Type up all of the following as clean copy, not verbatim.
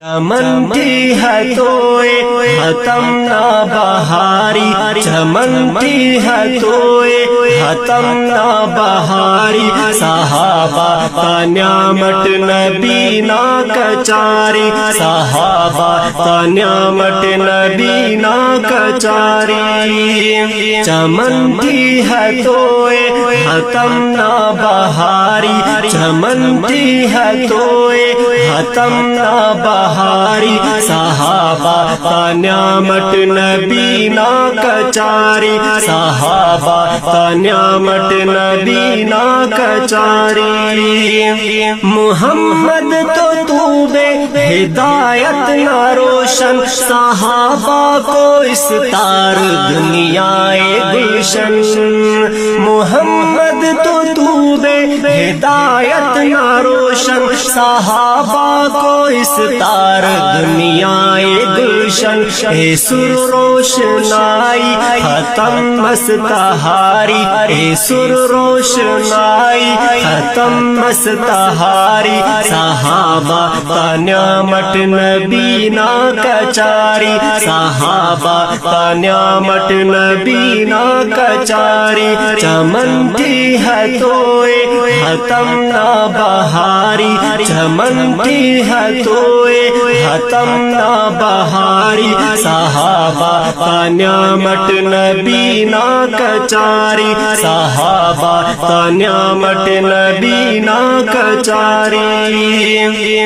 چمن کی ہے توئے حتم نہ بہاری، چمن کی ہے توئے حتم نہ بہاری، صحابہ کا نعمت نبی نا کچاری، صحابہ کا نعمت نبی نا کچاری، چمن کی ہے توئے حتم نہ بہاری، چمن کی ہے توئے حتم نہ بہاری، صحابہ کا نعمت نبی نا کچاری، صحابہ کا نعمت نبی نا کچاری، محمد تو بے ہدایت نہ روشن، صحابہ کو اس تار دنیا گلشن، محمد تو بے ہدایت نہ روشن، صحابہ کو اس تار دنیا گلشن، اے سر روشنائی ختم مستہاری، اے سر روشنائی ختم مستہاری، صحابہ کا نعمت نبی نا کچاری، صحابہ کا نعمت نبی نا کچاری، چمن کی ہے توئے حتم نہ بہاری، چمن کی ہے توئے حتم نہ بہاری، صحابہ کا نعمت نبی نا کچاری، صحابہ کا نعمت نبی نا کچاری،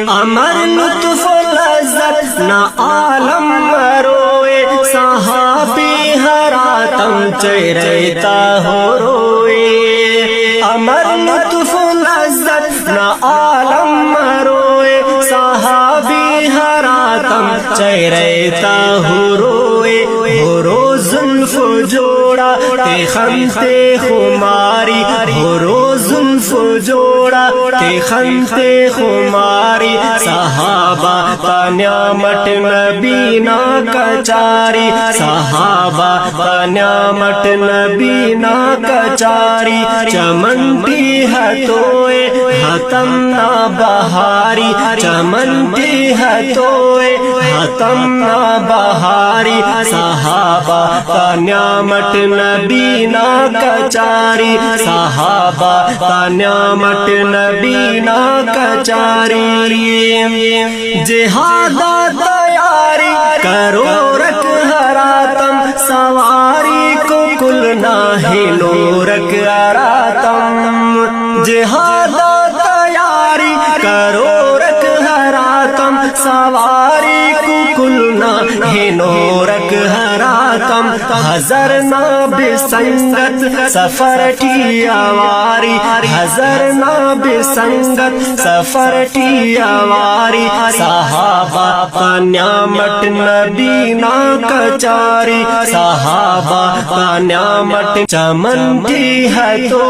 امر لطف و لذت نہ عالم مروئے، صحابی ہراتم چہرتا ہو روئے، امر لطف و لذت نہ عالم مروئے، صحابی ہراتم چہرتا ہو روئے، ہو رو زلف جوڑا تے خنتے خماری، ہو رو زلف جوڑا تے خنتے خماری، صحابہ کا نعمت نبی نا کچاری، صحابہ کا نعمت نبی نا کچاری، چمن کی ہے توئے حتم نہ بہاری، چمن کی ہے توئے حتم نہ بہاری، صحابہ کا نعمت نبی نا کچاری، صحابہ کا نعمت نبی نا کچاری، جہادہ تیاری کرو رکھ ہراتم، سواری کو کل نہ ہلو رکھ ہراتم، جہادہ تیاری کرو رکھ ہراتم، سواری کو کل نہ ہلو رکھ ہراتم، حضر نہ بسنگت سفر کی آواری، حضر نہ بسنگت سفر کی آواری، صحابہ کا نعمت نبی نا کچاری، صحابہ کا نعمت چمن کی ہے تو